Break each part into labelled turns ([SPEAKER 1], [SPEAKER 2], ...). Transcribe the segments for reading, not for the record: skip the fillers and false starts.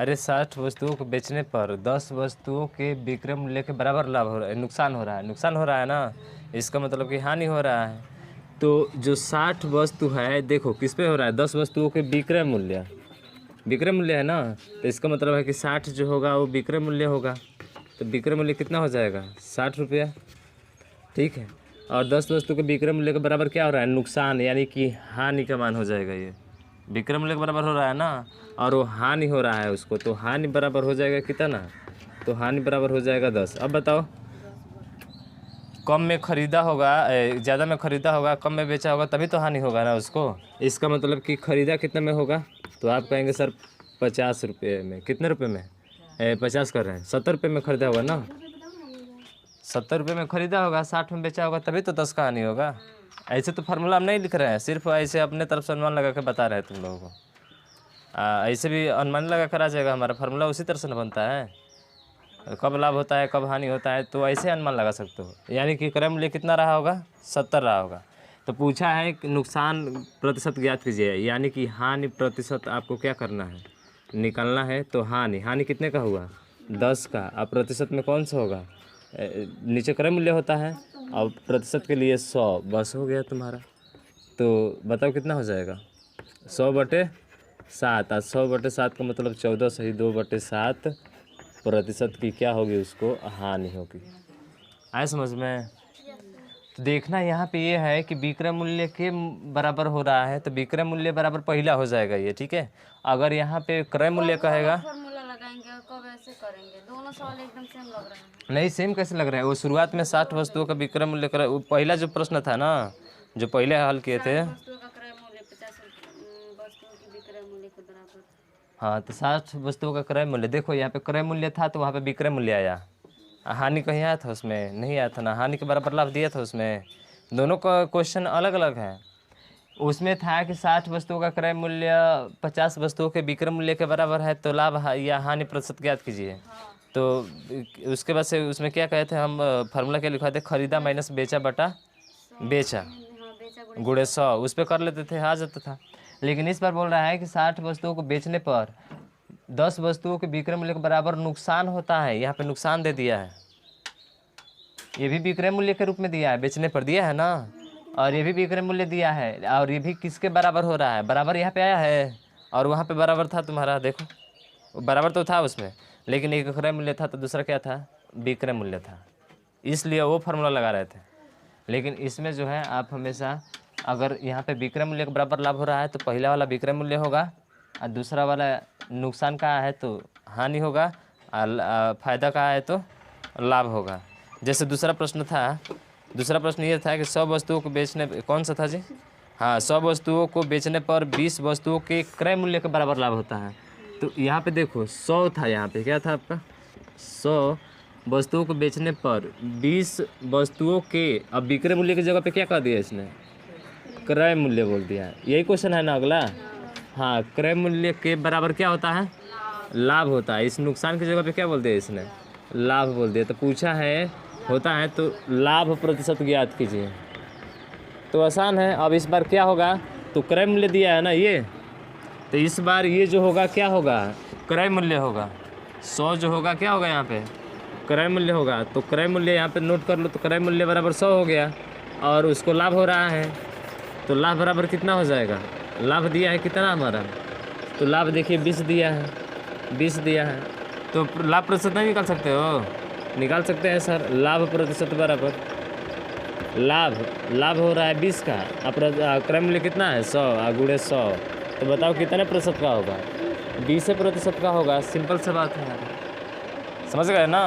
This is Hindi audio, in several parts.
[SPEAKER 1] अरे 60 वस्तुओं को बेचने पर 10 वस्तुओं के विक्रय मूल्य के बराबर लाभ हो रहा है, नुकसान हो रहा है ना। इसका मतलब कि हानि हो रहा है। तो जो 60 वस्तु है देखो किस पे हो रहा है, 10 वस्तुओं के विक्रय मूल्य है ना। तो इसका मतलब है कि 60 जो होगा वो विक्रय मूल्य होगा। तो विक्रय मूल्य कितना हो जाएगा, 60 रुपया, ठीक है। और 10 वस्तु के विक्रय मूल्य के बराबर क्या हो रहा है, नुकसान, यानी कि हानि का मान हो जाएगा। ये विक्रय मूल्य के बराबर हो रहा है ना, और वो हानि हो रहा है उसको, तो हानि बराबर हो जाएगा कितना, तो हानि बराबर हो जाएगा 10। अब बताओ, कम में खरीदा होगा, ज़्यादा में खरीदा होगा, कम में बेचा होगा, तभी तो हानि होगा ना उसको। इसका मतलब कि खरीदा कितने में होगा, तो आप कहेंगे सर 50 रुपये में। कितने रुपये में, 50 कर रहे हैं, 70 रुपये में खरीदा होगा ना, 70 रुपये में खरीदा होगा, 60 में बेचा होगा, तभी तो 10 का हानि होगा। ऐसे तो फार्मूला हम नहीं लिख रहे हैं, सिर्फ ऐसे अपने तरफ से अनुमान लगा के बता रहे हैं तुम लोगों को। ऐसे भी अनुमान लगा कर आ जाएगा, हमारा फार्मूला उसी तरह से न बनता है। कब लाभ होता है कब हानि होता है, तो ऐसे अनुमान लगा सकते हो। यानी कि क्रय मूल्य कितना रहा होगा, 70 रहा होगा। तो पूछा है कि नुकसान प्रतिशत ज्ञात कीजिए, यानी कि हानि प्रतिशत आपको क्या करना है, निकालना है। तो हानि कितने का हुआ, 10 का। अब प्रतिशत में कौन सा होगा, नीचे क्रय मूल्य होता है, और प्रतिशत के लिए 100, बस हो गया तुम्हारा। तो बताओ कितना हो जाएगा, 100/7। 100/7 का मतलब 14 सही 2/7 प्रतिशत की क्या होगी, उसको हानि होगी। आए समझ में। तो देखना यहाँ पे ये है कि विक्रय मूल्य के बराबर हो रहा है, तो विक्रय मूल्य बराबर पहला हो जाएगा ये, ठीक है। अगर यहाँ पे क्रय मूल्य कहेगा,
[SPEAKER 2] फॉर्मूला लगाएंगे और कब ऐसे करेंगे, दोनों सवाल एकदम सेम लग रहे हैं।
[SPEAKER 1] नहीं सेम कैसे लग रहा है, वो शुरुआत में 60 वस्तुओं का विक्रय मूल्य कर, वो पहला जो प्रश्न था ना, जो पहले हल किए थे।
[SPEAKER 2] वस्तुओं का क्रय मूल्य 50 वस्तुओं की विक्रय मूल्य के बराबर।
[SPEAKER 1] हाँ, तो 60 वस्तुओं का क्रय मूल्य, देखो यहाँ पे क्रय मूल्य था तो वहाँ पे विक्रय मूल्य आया, हानि कहीं आया था उसमें, नहीं आया था ना। हानि के बराबर लाभ दिया था उसमें, दोनों का क्वेश्चन अलग अलग है। उसमें था कि 60 वस्तुओं का क्रय मूल्य 50 वस्तुओं के विक्रय मूल्य के बराबर है, तो लाभ या हानि प्रतिशत ज्ञात कीजिए। तो उसके बाद से उसमें क्या कहे थे हम, फार्मूला क्या लिखा थे, खरीदा माइनस बेचा बटा बेचा गुणे 100, उस पर कर लेते थे, आ जाता था। लेकिन इस बार बोल रहा है कि 60 वस्तुओं को बेचने पर 10 वस्तुओं के विक्रय मूल्य के बराबर नुकसान होता है। यहाँ पे नुकसान दे दिया है, ये भी विक्रय मूल्य के रूप में दिया है, बेचने पर दिया है ना, और ये भी विक्रय मूल्य दिया है, और ये भी किसके बराबर हो रहा है, बराबर यहाँ पे आया है, और वहाँ पे बराबर था तुम्हारा, देखो बराबर तो था उसमें, लेकिन एक क्रय मूल्य था तो दूसरा क्या था, विक्रय मूल्य था, इसलिए वो फार्मूला लगा रहे थे। लेकिन इसमें जो है आप हमेशा, अगर यहाँ पे विक्रय मूल्य के बराबर लाभ हो रहा है तो पहला वाला विक्रय मूल्य होगा, और दूसरा वाला नुकसान का है तो हानि होगा, और फायदा का है तो लाभ होगा। जैसे दूसरा प्रश्न था, दूसरा प्रश्न ये था कि 100 वस्तुओं को बेचने, कौन सा था जी, हाँ, 100 वस्तुओं को बेचने पर 20 वस्तुओं के क्रय मूल्य के बराबर लाभ होता है। तो यहाँ पे देखो 100 था, यहाँ पे क्या था आपका, 100 वस्तुओं को बेचने पर 20 वस्तुओं के, अब विक्रय मूल्य की जगह पे क्या कर दिया इसने, क्रय मूल्य बोल दिया है। यही क्वेश्चन है ना अगला, हाँ, क्रय मूल्य के बराबर क्या होता है, लाभ होता है। इस नुकसान की जगह पे क्या बोल दिया इसने, लाभ बोल दिया। तो पूछा है होता है तो लाभ प्रतिशत ज्ञात कीजिए, तो आसान है। अब इस बार क्या होगा, तो क्रय मूल्य दिया है ना ये, तो इस बार ये जो होगा क्या होगा, क्रय मूल्य होगा। 100 जो होगा क्या होगा यहाँ पे, क्रय मूल्य होगा। तो क्रय मूल्य यहाँ पे नोट कर लो, तो क्रय मूल्य बराबर 100 हो गया, और उसको लाभ हो रहा है, तो लाभ बराबर कितना हो जाएगा, लाभ दिया है कितना हमारा, तो लाभ देखिए 20 दिया है, 20 दिया है, तो लाभ प्रतिशत नहीं निकाल सकते हो, निकाल सकते हैं सर। लाभ प्रतिशत बराबर लाभ हो रहा है 20 का, क्रय मूल्य कितना है 100, गुणे 100, तो बताओ कितने प्रतिशत का होगा, 20% का होगा। सिंपल सा बात है, समझ गए ना।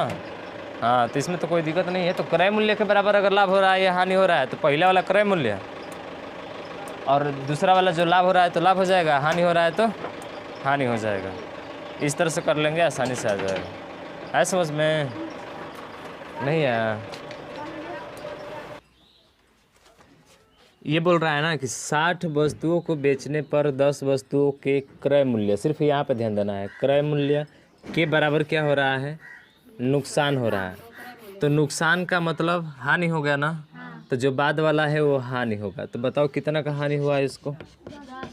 [SPEAKER 1] हाँ, तो इसमें तो कोई दिक्कत नहीं है। तो क्रय मूल्य के बराबर अगर लाभ हो रहा है या हानि हो रहा है, तो पहला वाला क्रय मूल्य और दूसरा वाला जो लाभ हो रहा है तो लाभ हो जाएगा, हानि हो रहा है तो हानि हो जाएगा। इस तरह से कर लेंगे, आसानी से आ जाएगा। है समझ में, नहीं आया। ये बोल रहा है ना कि 60 वस्तुओं को बेचने पर 10 वस्तुओं के क्रय मूल्य, सिर्फ यहाँ पे ध्यान देना है, क्रय मूल्य के बराबर क्या हो रहा है, नुकसान हो रहा है। तो नुकसान का मतलब हानि हो गया ना, तो जो बाद वाला है वो हानि होगा। तो बताओ कितना का हानि हुआ है इसको,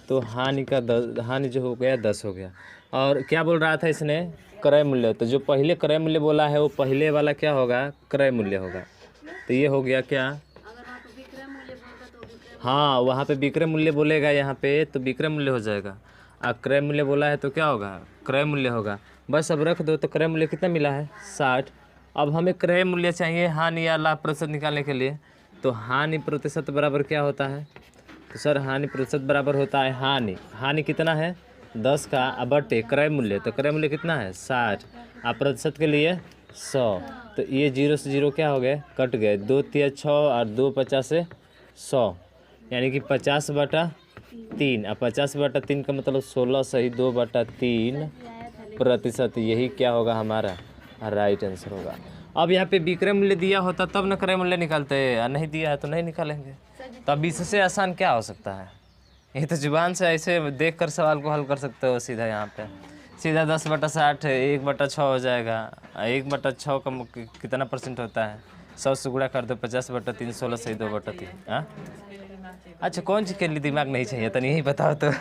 [SPEAKER 1] तो हानि जो हो गया 10 हो गया। और क्या बोल रहा था इसने, क्रय मूल्य। तो जो पहले क्रय मूल्य बोला है वो पहले वाला क्या होगा, क्रय मूल्य होगा। तो ये हो गया क्या,
[SPEAKER 2] अगर वहाँ पे विक्रय मूल्य बोलता तो विक्रय
[SPEAKER 1] हाँ वहाँ पे विक्रय मूल्य बोलेगा, यहाँ पे तो विक्रय मूल्य हो जाएगा। क्रय मूल्य बोला है तो क्या होगा, क्रय मूल्य होगा। बस अब रख दो। तो क्रय मूल्य कितना मिला है, 60। अब हमें क्रय मूल्य चाहिए हानि या लाभ प्रतिशत निकालने के लिए। तो हानि प्रतिशत बराबर क्या होता है, तो सर हानि प्रतिशत बराबर होता है, हानि कितना है 10 का, अब बटे क्रय मूल्य। तो क्रय मूल्य कितना है 60, अब प्रतिशत के लिए 100। तो ये 0 से 0 क्या हो गए, कट गए। 2 तिया 6 और 2 50 से 100, यानी कि 50/3। अब 50/3 का मतलब 16 सही 2/3 प्रतिशत। यही क्या होगा हमारा राइट आंसर होगा। अब यहाँ पे विक्रय मूल्य दिया होता तब न क्रय मूल्य निकालते हैं, और नहीं दिया है तो नहीं निकालेंगे। तब इससे आसान क्या हो सकता है, ये तो जुबान से ऐसे देख कर सवाल को हल कर सकते हो सीधा। यहाँ पे सीधा 10/60 1/6 हो जाएगा। 1/6 का कितना परसेंट होता है, 100 से गुणा कर दो, 50/3 16 सही 2/3। हाँ अच्छा, कौन चीज़ के लिए दिमाग नहीं चाहिए तनी यही बताओ तो।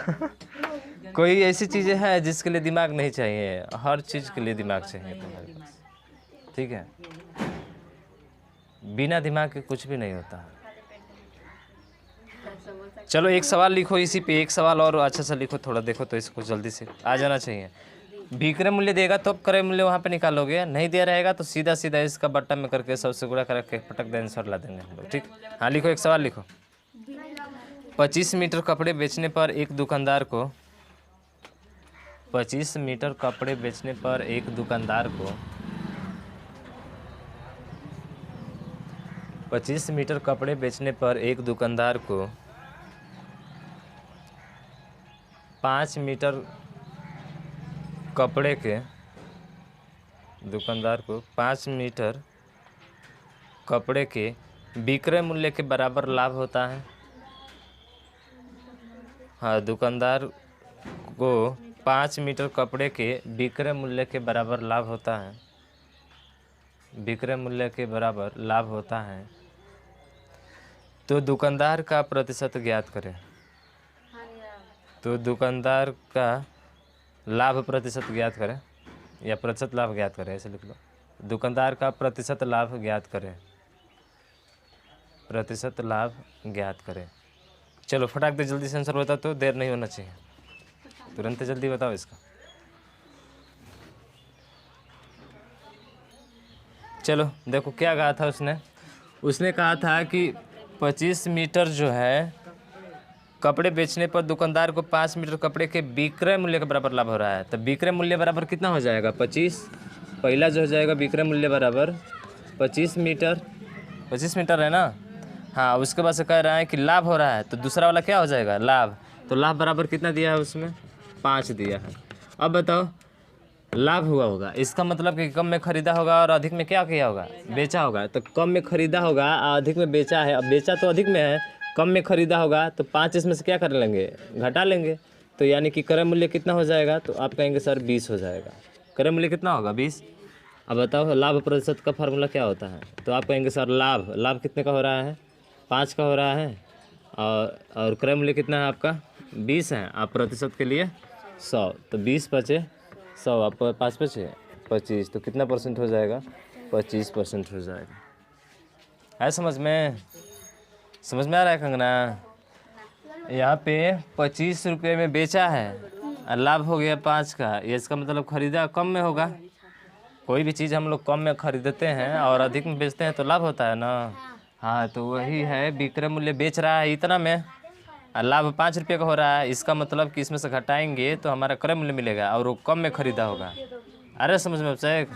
[SPEAKER 1] कोई ऐसी चीज़ें हैं जिसके लिए दिमाग नहीं चाहिए, हर चीज़ के लिए दिमाग चाहिए तुम्हारे पास, ठीक है। बिना दिमाग के कुछ भी नहीं होता। चलो एक सवाल लिखो इसी पे, एक सवाल और अच्छा सा लिखो थोड़ा, देखो तो इसको जल्दी से आ जाना चाहिए। विक्रय मूल्य देगा तो क्रय मूल्य वहाँ पे निकालोगे, नहीं दिया रहेगा तो सीधा सीधा इसका बट्टा में करके 100 से गुणा करके पटक दे आंसर ला देंगे हम लोग, ठीक। हाँ लिखो, एक सवाल लिखो। 25 मीटर कपड़े बेचने पर एक दुकानदार को 25 मीटर कपड़े बेचने पर एक दुकानदार को 25 मीटर कपड़े बेचने पर एक दुकानदार को 5 मीटर कपड़े के दुकानदार को 5 मीटर कपड़े के विक्रय मूल्य के बराबर लाभ होता है। हाँ, दुकानदार को 5 मीटर कपड़े के विक्रय मूल्य के बराबर लाभ होता है, विक्रय मूल्य के बराबर लाभ होता है। तो दुकानदार का प्रतिशत ज्ञात करें। तो दुकानदार का लाभ प्रतिशत ज्ञात करें, या प्रतिशत लाभ ज्ञात करें, ऐसे लिख लो। दुकानदार का प्रतिशत लाभ ज्ञात करें, प्रतिशत लाभ ज्ञात करें। चलो फटाक दे जल्दी से आंसर बता, तो देर नहीं होना चाहिए, तुरंत जल्दी बताओ इसका। चलो देखो क्या कहा था उसने कहा था कि 25 मीटर जो है कपड़े बेचने पर दुकानदार को 5 मीटर कपड़े के विक्रय मूल्य के बराबर लाभ हो रहा है। तो विक्रय मूल्य बराबर कितना हो जाएगा 25, पहला जो हो जाएगा विक्रय मूल्य बराबर 25 मीटर है ना। हाँ, उसके बाद से कह रहा है कि लाभ हो रहा है, तो दूसरा वाला क्या हो जाएगा लाभ। तो लाभ बराबर कितना दिया है उसमें 5 दिया है। अब बताओ लाभ हुआ होगा, इसका मतलब कि कम में खरीदा होगा और अधिक में क्या किया होगा, बेचा होगा। तो कम में खरीदा होगा अधिक में बेचा है, अब बेचा तो अधिक में है, कम में खरीदा होगा, तो 5 इसमें से क्या कर लेंगे, घटा लेंगे। तो यानी कि क्रय मूल्य कितना हो जाएगा, तो आप कहेंगे सर 20 हो जाएगा। क्रय मूल्य कितना होगा 20। अब बताओ लाभ प्रतिशत का फार्मूला क्या होता है, तो आप कहेंगे सर लाभ कितने का हो रहा है 5 का हो रहा है, और क्रय मूल्य कितना है आपका 20 है, आप प्रतिशत के लिए 100। तो 20 बचे 100, आप 5 बचे 25, तो कितना परसेंट हो जाएगा 25% हो जाएगा। है समझ में आ रहा है कंगना। यहाँ पे 25 रुपये में बेचा है और लाभ हो गया 5 का, ये इसका मतलब खरीदा कम में होगा। कोई भी चीज़ हम लोग कम में खरीदते हैं और अधिक में बेचते हैं तो लाभ होता है ना। हाँ, तो वही है, विक्रय मूल्य बेच रहा है इतना में और लाभ 5 रुपये का हो रहा है, इसका मतलब कि इसमें से घटाएंगे तो हमारा क्रय मूल्य मिलेगा और वो कम में खरीदा होगा। अरे समझ में शेख।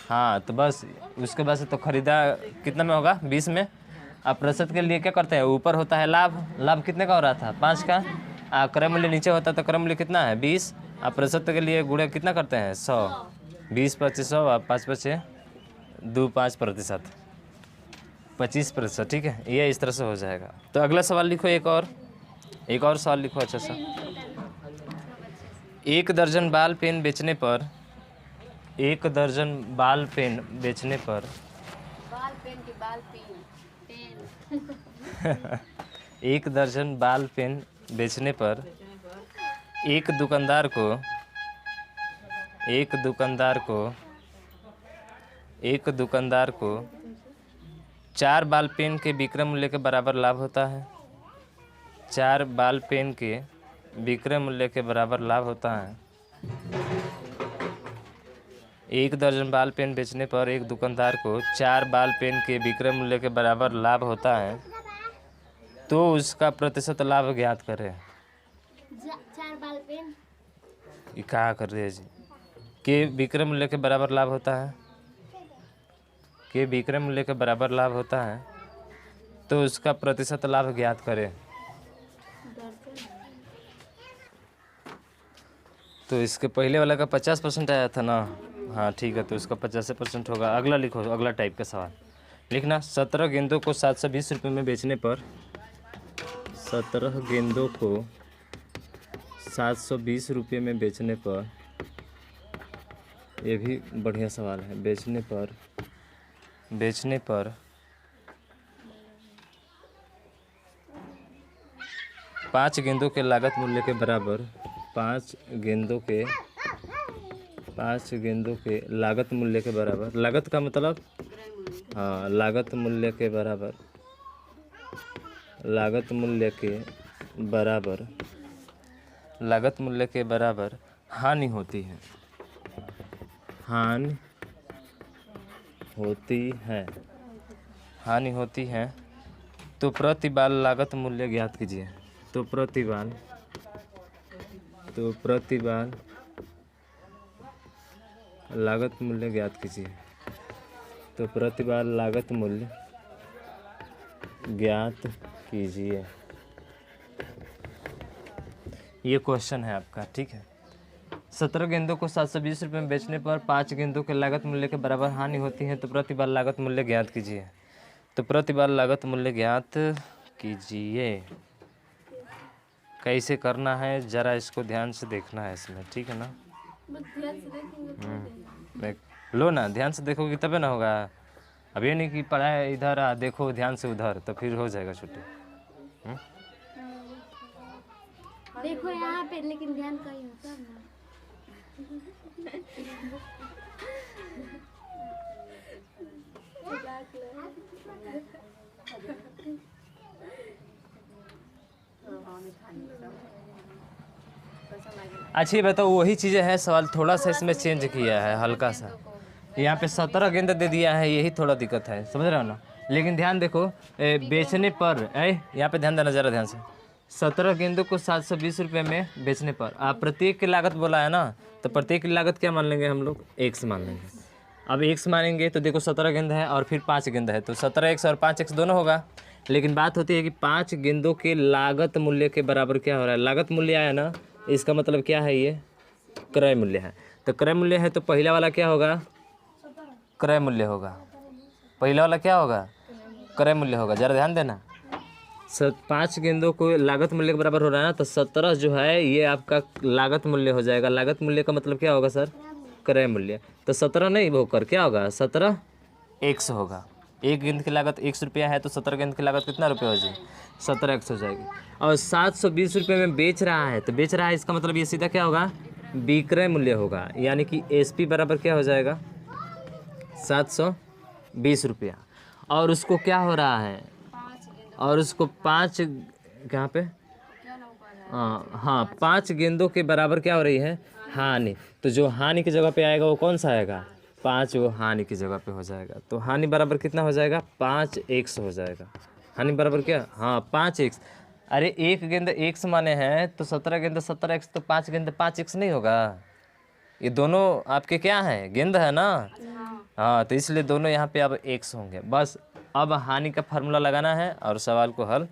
[SPEAKER 1] हाँ, तो बस उसके बाद से तो खरीदा कितना में होगा 20 में। अब प्रतिशत के लिए क्या करते हैं, ऊपर होता है लाभ कितने का हो रहा था 5 का, क्रय मूल्य नीचे होता है तो क्रय मूल्य कितना है 20, अब प्रतिशत के लिए गुणे कितना करते हैं 100, 20 25 100, अब 5 बचे 2 5%, 25%, ठीक है। ये इस तरह से हो जाएगा। तो अगला सवाल लिखो, एक और सवाल लिखो अच्छा सा। 1 दर्जन बाल पेन बेचने पर 1 दर्जन बाल पेन बेचने पर
[SPEAKER 2] बाल पेन की बाल पेन
[SPEAKER 1] 1 दर्जन बाल पेन बेचने पर एक दुकानदार को एक दुकानदार को 4 बाल पेन के विक्रय मूल्य के बराबर लाभ होता है। 4 बाल पेन के विक्रय मूल्य के बराबर लाभ होता है। 1 दर्जन बाल पेन बेचने पर एक दुकानदार को 4 बाल पेन के विक्रय मूल्य के बराबर लाभ होता है, तो उसका प्रतिशत लाभ ज्ञात करें।
[SPEAKER 3] 4 बाल पेन
[SPEAKER 1] ये कहा कर रहे हैं जी के विक्रय मूल्य के बराबर लाभ होता है, के विक्रय मूल्य के बराबर लाभ होता है, तो उसका प्रतिशत लाभ ज्ञात करें। तो इसके पहले वाला का 50% आया था ना। हाँ ठीक है, तो इसका 50% होगा। अगला लिखो, अगला टाइप का सवाल लिखना। 17 गेंदों को 720 रुपये में बेचने पर 17 गेंदों को 720 रुपये में बेचने पर, ये भी बढ़िया सवाल है। बेचने पर 5 गेंदों के लागत मूल्य के बराबर 5 गेंदों के लागत मूल्य के बराबर, लागत का मतलब हाँ लागत मूल्य के बराबर हानि होती है, तो प्रति बाल लागत मूल्य ज्ञात कीजिए। तो प्रति बाल लागत मूल्य ज्ञात कीजिए। तो प्रति बाल लागत मूल्य ज्ञात कीजिए। ये क्वेश्चन है आपका, ठीक है। 17 गेंदों को 720 रुपये में बेचने पर 5 गेंदों के लागत मूल्य के बराबर हानि होती है, तो प्रति बाल लागत मूल्य ज्ञात कीजिए। तो प्रति बाल लागत मूल्य ज्ञात कीजिए। कैसे करना है जरा इसको ध्यान से देखना है इसमें, ठीक है ना। लो ना, ध्यान से देखोगे तबे ना होगा। अब ये नहीं कि पढ़ा है इधर देखो ध्यान से उधर, तो फिर हो जाएगा छुट्टी।
[SPEAKER 3] देखो यहाँ पे, लेकिन ध्यान कहीं होता है ना।
[SPEAKER 1] अच्छी बताओ, वही चीज़ें हैं, सवाल थोड़ा सा इसमें चेंज किया है हल्का सा। यहाँ पे 17 गेंद दे दिया है, यही थोड़ा दिक्कत है, समझ रहे हो ना। लेकिन ध्यान देखो, बेचने पर यहाँ पे ध्यान देना ज़रा ध्यान से। 17 गेंदों को 720 रुपये में बेचने पर आप प्रत्येक की लागत बोला है ना, तो प्रत्येक की लागत क्या मान लेंगे हम लोग, 1 मान लेंगे। अब 1 मानेंगे तो देखो 17 गेंद है और फिर 5 गेंद है, तो 17x और 5x दोनों होगा। लेकिन बात होती है कि 5 गेंदों के लागत मूल्य के बराबर क्या हो रहा है, लागत मूल्य आया ना, इसका मतलब क्या है, ये क्रय मूल्य है। तो क्रय मूल्य है तो पहला वाला क्या होगा, क्रय मूल्य होगा। पहला वाला क्या होगा, क्रय मूल्य होगा। जरा ध्यान देना, 5 गेंदों को लागत मूल्य के बराबर हो रहा है ना, तो 17 जो है ये आपका लागत मूल्य हो जाएगा। लागत मूल्य का मतलब क्या होगा सर, क्रय मूल्य। तो 17 नहीं होकर क्या होगा, 17x होगा। 1 गेंद की लागत 1 रुपया है, तो 17 गेंद की लागत कितना रुपया हो जाएगी, 17x हो जाएगी। और 720 रुपये में बेच रहा है, तो बेच रहा है इसका मतलब ये सीधा क्या होगा, विक्रय मूल्य होगा। यानी कि SP बराबर क्या हो जाएगा, 720 रुपया। और उसको क्या हो रहा है, और उसको 5 कहाँ पे, हाँ 5 गेंदों के बराबर क्या हो रही है, हानि। तो जो हानि की जगह पे आएगा वो कौन सा आएगा, 5, वो हानि की जगह पे हो जाएगा। तो हानि बराबर कितना हो जाएगा, 5x हो जाएगा। हानि बराबर क्या, हाँ 5x। अरे 1 गेंद x माने हैं, तो 17 गेंद 17x, तो 5 गेंद 5x नहीं होगा। ये दोनों आपके क्या हैं, गेंद है ना। हाँ तो इसलिए दोनों यहाँ पे अब x होंगे। बस अब हानि का फार्मूला लगाना है और सवाल को हल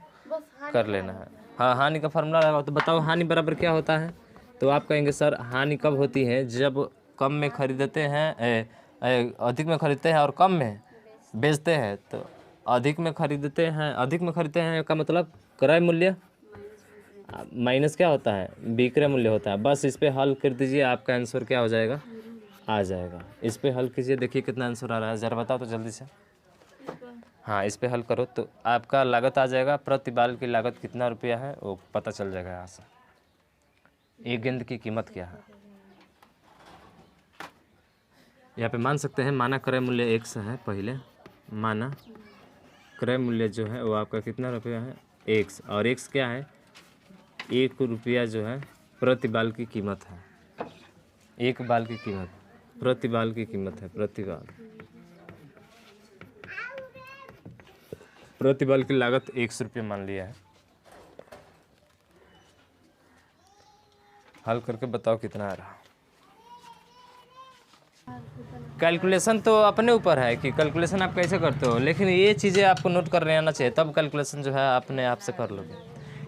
[SPEAKER 1] कर लेना है। हाँ हानि का फार्मूला लगाओ, तो बताओ हानि बराबर क्या होता है। तो आप कहेंगे सर हानि कब होती है, जब कम में खरीदते हैं, अधिक में खरीदते हैं और कम में बेचते हैं। तो अधिक में खरीदते हैं का मतलब क्रय मूल्य माइनस क्या होता है, विक्रय मूल्य होता है। बस इस पे हल कर दीजिए, आपका आंसर क्या हो जाएगा, आ जाएगा। इस पे हल कीजिए, देखिए कितना आंसर आ रहा है, ज़रा बताओ तो जल्दी से। हाँ इस पे हल करो तो आपका लागत आ जाएगा, प्रति बाल की लागत कितना रुपया है वो पता चल जाएगा यहाँ से। 1 गेंद की कीमत क्या है। यहाँ पे मान सकते हैं, माना क्रय मूल्य एक्स है पहले, माना क्रय मूल्य जो है वो आपका कितना रुपया है एक्स, और एक्स क्या है 1 रुपया जो है प्रति बाल की कीमत है, 1 बाल की कीमत, प्रति बाल की कीमत है, प्रति बाल की लागत 100 रुपये मान लिया है। हल करके बताओ कितना आ रहा। कैलकुलेशन तो अपने ऊपर है कि कैलकुलेशन आप कैसे करते हो, लेकिन ये चीज़ें आपको नोट करने आना चाहिए, तब कैलकुलेशन जो है अपने आप से कर लोगे।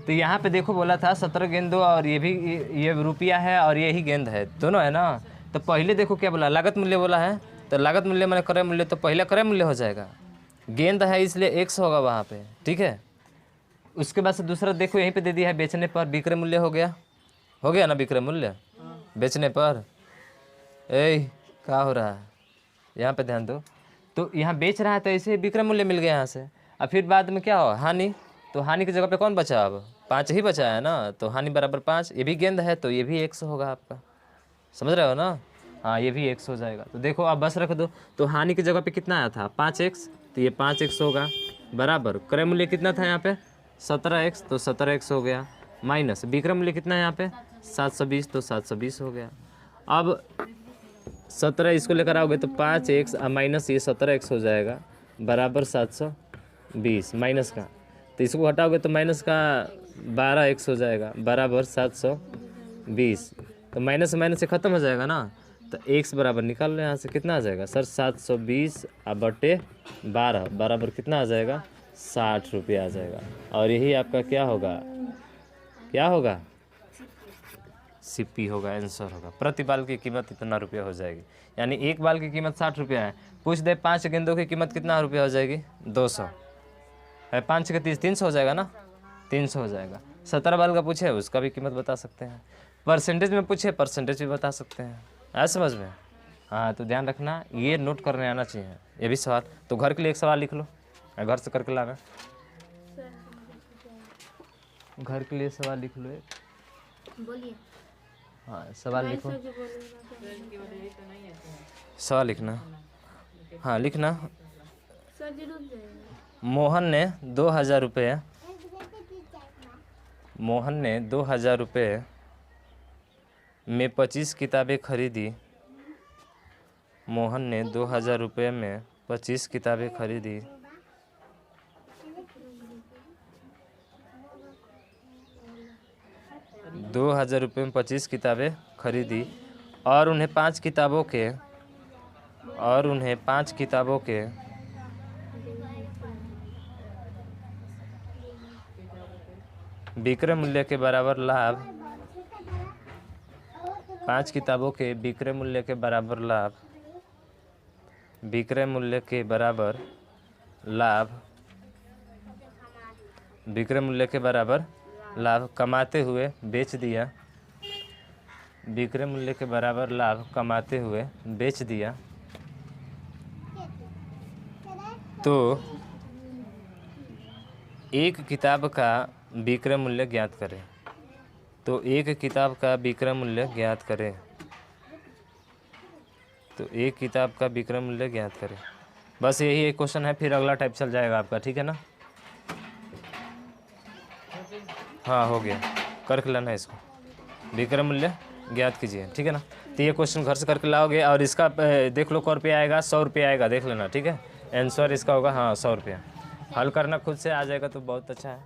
[SPEAKER 1] तो यहाँ पे देखो बोला था 17 गेंदों, और ये भी ये रुपया है और ये ही गेंद है, दोनों है ना। तो पहले देखो क्या बोला, लागत मूल्य बोला है, तो लागत मूल्य मैंने क्रय मूल्य, तो पहला क्रय मूल्य हो जाएगा, गेंद है इसलिए एक्स होगा वहाँ पे, ठीक है। उसके बाद से दूसरा देखो यहीं पे दे दिया है, बेचने पर विक्रय मूल्य हो गया ना, विक्रय मूल्य बेचने पर। क्या हो रहा है यहाँ पे ध्यान दो, तो यहाँ बेच रहा है तो ऐसे विक्रय मूल्य मिल गया यहाँ से। अब फिर बाद में क्या हो, हानि, तो हानि की जगह पे कौन बचा, अब 5 ही बचा है ना, तो हानि बराबर 5, ये भी गेंद है तो ये भी 100 होगा आपका, समझ रहे हो ना। हाँ ये भी 100 हो जाएगा। तो देखो आप बस रख दो, तो हानि की जगह पे कितना आया था 5x, तो ये 5x होगा, बराबर क्रय मूल्य कितना था यहाँ पे 17x, तो 17x हो गया, माइनस विक्रय मूल्य कितना है यहाँ पे 720, तो 720 हो गया। अब 17 इसको लेकर आओगे तो 5x माइनस ये 17x हो जाएगा, बराबर 720, माइनस का, तो इसको हटाओगे तो माइनस का 12x हो जाएगा, बराबर 720, तो माइनस से माइनस से ख़त्म हो जाएगा ना, तो x बराबर निकाल लो यहाँ से, कितना आ जाएगा सर 720 बटे 12 बराबर कितना आ जाएगा 60 रुपये आ जाएगा। और यही आपका क्या होगा सिप्पी होगा, आंसर होगा। प्रति बाल की कीमत इतना रुपया हो जाएगी, यानी 1 बाल की कीमत 60 रुपया है। पूछ दे 5 गेंदों की कीमत कितना रुपया हो जाएगी 200 है, 5 के 30 300 हो जाएगा ना, 300 हो जाएगा। 17 बाल का पूछे उसका भी कीमत बता सकते हैं, परसेंटेज में पूछे परसेंटेज भी बता सकते हैं, आया समझ में। हाँ तो ध्यान रखना, ये नोट करने आना चाहिए ये भी सवाल। तो घर के लिए एक सवाल लिख लो, घर से करके लाना, घर के लिए सवाल लिख लो एक।
[SPEAKER 3] बोलिए।
[SPEAKER 1] हाँ सवाल लिखो, सवाल लिखना, हाँ लिखना।
[SPEAKER 3] सर जी रुक जाइए।
[SPEAKER 1] मोहन ने 2000 रुपये, मोहन ने 2000 रुपये में 25 किताबें खरीदी, मोहन ने 2000 रुपये में 25 किताबें खरीदी, ₹2000 में 25 किताबें खरीदी, और उन्हें 5 किताबों के विक्रय मूल्य के बराबर लाभ, 5 किताबों के विक्रय मूल्य के बराबर लाभ, विक्रय मूल्य के बराबर लाभ, विक्रय मूल्य के बराबर लाभ कमाते हुए बेच दिया, विक्रय मूल्य के बराबर लाभ कमाते हुए बेच दिया, तो एक किताब का विक्रय मूल्य ज्ञात करें, तो एक किताब का विक्रय मूल्य ज्ञात करें, तो एक किताब का विक्रय मूल्य ज्ञात करें। बस यही एक क्वेश्चन है, फिर अगला टाइप चल जाएगा आपका, ठीक है ना। हाँ हो गया, करके लाना इसको, विक्रय मूल्य ज्ञात कीजिए, ठीक है ना। तो ये क्वेश्चन घर से करके लाओगे, और इसका देख लो 100 रुपया आएगा, 100 रुपया आएगा, देख लेना, ठीक है। आंसर इसका होगा हाँ 100 रुपया। हल करना खुद से आ जाएगा तो बहुत अच्छा है।